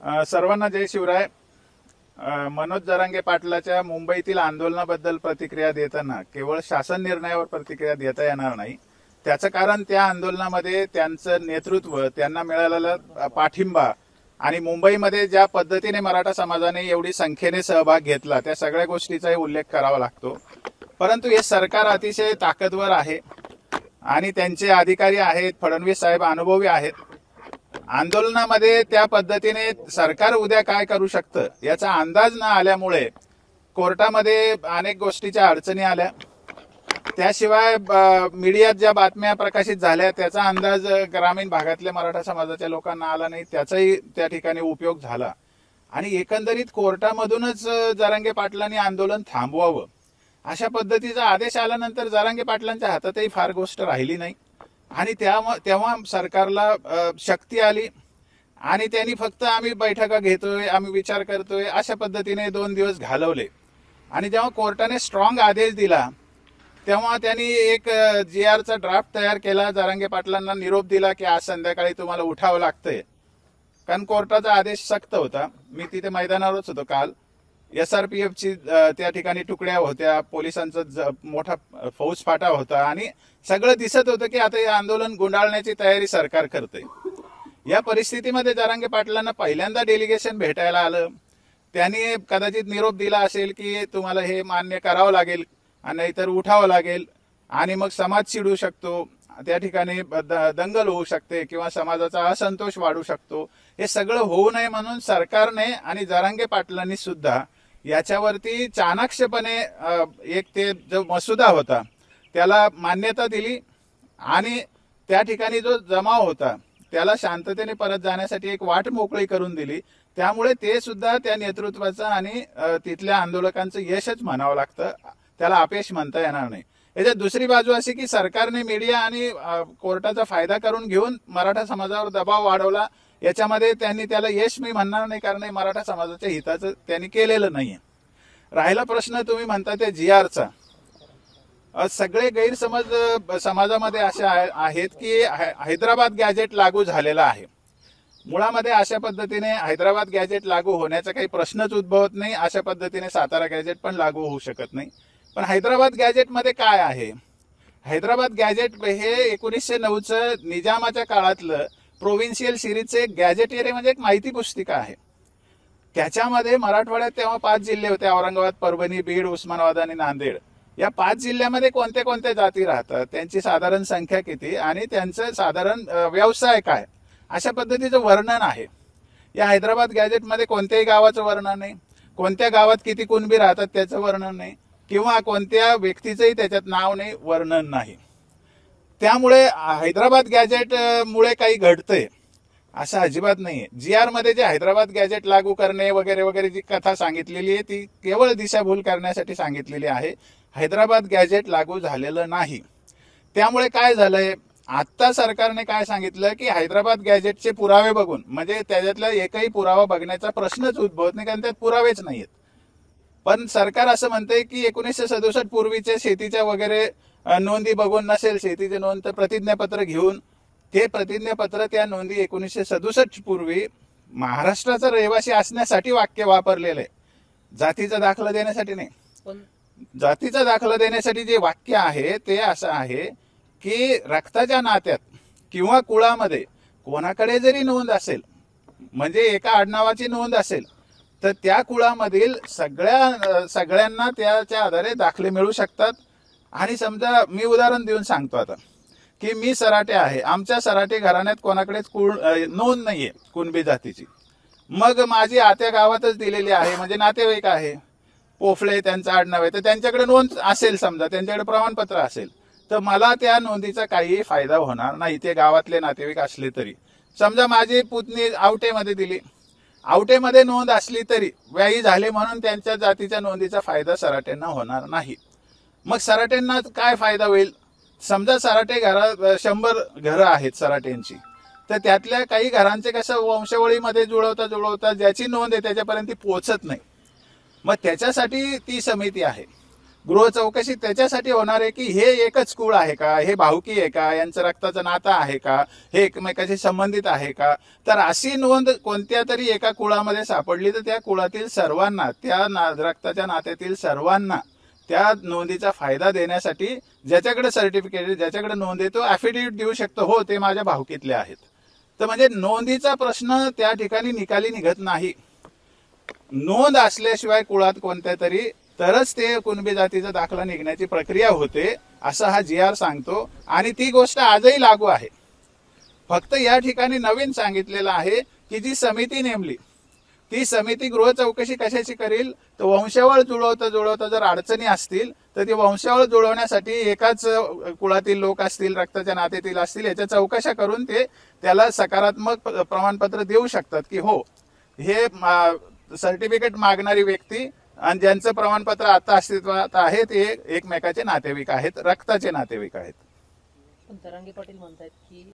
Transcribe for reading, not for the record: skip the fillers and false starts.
सर्वांना जय शिवराय. मनोज जरांगे पाटलाच्या मुंबईतील आंदोलनाबद्दल प्रतिक्रिया देताना केवळ शासन निर्णयावर प्रतिक्रिया देता येणार नाही. त्याचं कारण त्या आंदोलनामध्ये त्यांचं नेतृत्व, त्यांना मिळालेला पाठिंबा आणि मुंबईमध्ये ज्या पद्धतीने मराठा समाजाने एवढी संख्येने सहभाग घेतला त्या सगळ्या गोष्टीचाही उल्लेख करावा लागतो. परंतु हे सरकार अतिशय ताकदवर आहे आणि त्यांचे अधिकारी आहेत, फडणवीस साहेब अनुभवी आहेत. आंदोलनामध्ये त्या पद्धतीने सरकार उद्या काय करू शकतं याचा अंदाज न आल्यामुळे कोर्टामध्ये अनेक गोष्टीच्या अडचणी आल्या. त्याशिवाय मीडियात ज्या बातम्या प्रकाशित झाल्या त्याचा अंदाज ग्रामीण भागातल्या मराठा समाजाच्या लोकांना आला नाही, त्याचाही त्या ठिकाणी उपयोग झाला. आणि एकंदरीत कोर्टामधूनच जरांगे पाटलांनी आंदोलन थांबवावं अशा पद्धतीचा आदेश आल्यानंतर जरांगे पाटलांच्या हातातही फार गोष्ट राहिली नाही आणि तेव्हा सरकारला शक्ती आली आणि त्यांनी फक्त आम्ही बैठका घेतोय, आम्ही विचार करतोय अशा पद्धतीने 2 दिवस घालवले. आणि जेव्हा कोर्टाने स्ट्रॉंग आदेश दिला तेव्हा त्यांनी एक GR चा ड्राफ्ट तयार केला, जरांगे पाटलांना निरोप दिला की आज संध्याकाळी तुम्हाला उठावं लागतंय. कारण कोर्टाचा आदेश सक्त होता. मी तिथे मैदानावरच होतो काल. SRPF ची त्या ठिकाणी तुकड्या होत्या, पोलिसांचा मोठा फौजफाटा होता आणि सगळं दिसत होतं की आता हे आंदोलन गुंडाळण्याची तयारी सरकार करते. या परिस्थितीमध्ये जरांगे पाटलांना पहिल्यांदा डेलिगेशन भेटायला आलं. त्यांनी कदाचित निरोप दिला असेल की तुम्हाला हे मान्य करावं लागेल नाहीतर उठावं लागेल आणि मग समाज चिडू शकतो, त्या ठिकाणी दंगल होऊ शकते किंवा समाजाचा असंतोष वाढू शकतो. हे सगळं होऊ नये म्हणून सरकारने आणि जरांगे पाटलांनी सुद्धा याच्यावरती चाणाक्षपणे एक ते जो मसुदा होता त्याला मान्यता दिली आणि त्या ठिकाणी जो जमाव होता त्याला शांततेने परत जाण्यासाठी एक वाट मोकळी करून दिली. त्यामुळे ते सुद्धा त्या नेतृत्वाचं आणि तिथल्या आंदोलकांचं यशच म्हणावं लागतं, त्याला अपयश म्हणता येणार नाही. याच्यात दुसरी बाजू अशी की सरकारने मीडिया आणि कोर्टाचा फायदा करून घेऊन मराठा समाजावर दबाव वाढवला. याच्यामध्ये त्यांनी त्याला यश मी म्हणणार नाही, कारण मराठा समाजाच्या हिताचं त्यांनी केलेलं नाहीये. राहिला प्रश्न तुम्ही म्हणता त्या GR चा. सगळे गैरसमज समाजामध्ये असे आहेत की हैदराबाद गॅजेट लागू झालेला आहे. मुळामध्ये अशा पद्धतीने हैदराबाद गॅजेट लागू होण्याचा काही प्रश्नच उद्भवत नाही. अशा पद्धतीने सातारा गॅजेट पण लागू होऊ शकत नाही. पण हैदराबाद गॅजेटमध्ये काय आहे? हैदराबाद गॅजेट हे 1909चं निजामाच्या काळातलं प्रोव्हिन्शियल सिरीजचं एक गॅजेटेरी म्हणजे एक माहिती पुस्तिका आहे. त्याच्यामध्ये मराठवाड्यात तेव्हा 5 जिल्हे होते, औरंगाबाद, परभणी, बीड, उस्मानाबाद आणि नांदेड. या 5 जिल्ह्यामध्ये कोणत्या कोणत्या जाती राहतात, त्यांची साधारण संख्या किती आणि त्यांचं साधारण व्यवसाय काय, अशा पद्धतीचं वर्णन आहे. या हैदराबाद गॅजेटमध्ये कोणत्याही गावाचं वर्णन नाही, कोणत्या गावात किती कुणबी राहतात त्याचं वर्णन नाही किंवा कोणत्या व्यक्तीचंही त्याच्यात नाव नाही, वर्णन नाही. त्यामुळे हैदराबाद गॅजेट मुळे काही घडतंय असं अजिबात नाहीये. GR मध्ये जे हैदराबाद गॅजेट लागू करणे वगैरे वगैरे जी कथा सांगितलेली आहे ती केवळ दिशाभूल करण्यासाठी सांगितलेली आहे. हैदराबाद गॅजेट लागू झालेलं नाही. त्यामुळे काय झालंय, आता सरकारने काय सांगितलं की हैदराबाद गॅजेटचे पुरावे बघून, म्हणजे त्याच्यातला एकही पुरावा बघण्याचा प्रश्नच उद्भवत नाही कारण त्यात पुरावेच नाहीयेत. पण सरकार असं म्हणतंय की 1967 पूर्वीच्या शेतीच्या वगैरे नोंदी बघून नसेल, शेतीचे नोंद तर प्रतिज्ञापत्र घेऊन ते प्रतिज्ञापत्र त्या नोंदी 1967 पूर्वी महाराष्ट्राचा रहिवासी असण्यासाठी वाक्य वापरलेलं आहे, जातीचा दाखला देण्यासाठी नाही. जातीचा दाखला देण्यासाठी जे वाक्य आहे ते असं आहे की रक्ताच्या नात्यात किंवा कुळामध्ये कोणाकडे जरी नोंद असेल, म्हणजे एका आडनावाची नोंद असेल तर त्या कुळामधील सगळ्यांना त्याच्या आधारे दाखले मिळू शकतात. आणि समजा मी उदाहरण देऊन सांगतो आता की मी सराटे आहे, आमच्या सराटे घराण्यात कोणाकडेच नोंद नाहीये कुणबी जातीची, मग माझी आत्या गावातच दिलेली आहे, म्हणजे नातेवाईक आहे, पोफळे त्यांचं आडनाव आहे, तर त्यांच्याकडे नोंद असेल, समजा त्यांच्याकडे प्रमाणपत्र असेल, तर मला त्या नोंदीचा काही फायदा होणार नाही, ते गावातले नातेवाईक असले तरी. समजा माझी पुतणी आवटेमध्ये दिली, आवटेमध्ये नोंद असली तरी व्यायी झाले म्हणून त्यांच्या जातीच्या नोंदीचा फायदा सराट्यांना होणार नाही. मग सराट्यांना काय फायदा होईल? समजा सराटे 100 घरं आहेत सराट्यांची, तर त्यातल्या काही घरांचे कसं वंशावळीमध्ये जुळवता ज्याची नोंद आहे त्याच्यापर्यंत ती पोहोचत नाही. मग त्याच्यासाठी ती समिती आहे. गृह चौकशी त्याच्यासाठी होणार आहे की हे एकच कुळ आहे का, हे भाऊकी आहे का, यांचं रक्ताचं नातं आहे का, हे एकमेकाशी संबंधित आहे का. तर अशी नोंद कोणत्या तरी एका कुळामध्ये सापडली तर त्या कुळातील सर्वांना, त्या रक्ताच्या नात्यातील सर्वांना त्या नोंदीचा फायदा देण्यासाठी ज्याच्याकडे सर्टिफिकेट आहे, ज्याच्याकडे नोंद आहे, तो ॲफिडेव्हिट देऊ शकतो, हो ते माझ्या भावकीतले आहेत. तर म्हणजे नोंदीचा प्रश्न त्या ठिकाणी निकाली निघत नाही. नोंद असल्याशिवाय कुळात कोणत्या तरी तरच ते कुणबी जातीचा दाखला निघण्याची प्रक्रिया होते, असं हा GR सांगतो. आणि ती गोष्ट आजही लागू आहे. फक्त या ठिकाणी नवीन सांगितलेलं आहे की जी समिती नेमली, ती समिती गृह चौकशी कशाची करील, तर वंशावळ जुळवता जर अडचणी असतील तर ती वंशावळ जुळवण्यासाठी एकाच कुळातील लोक असतील, रक्ताच्या नात्यातील असतील, याच्या चौकशा करून ते त्याला सकारात्मक प्रमाणपत्र देऊ शकतात की हो हे सर्टिफिकेट मागणारी व्यक्ती आणि ज्यांचं प्रमाणपत्र आता अस्तित्वात आहे ते एकमेकाचे नातेवाईक आहेत, रक्ताचे नातेवाईक आहेत. पण तरांगे पाटील म्हणतायत की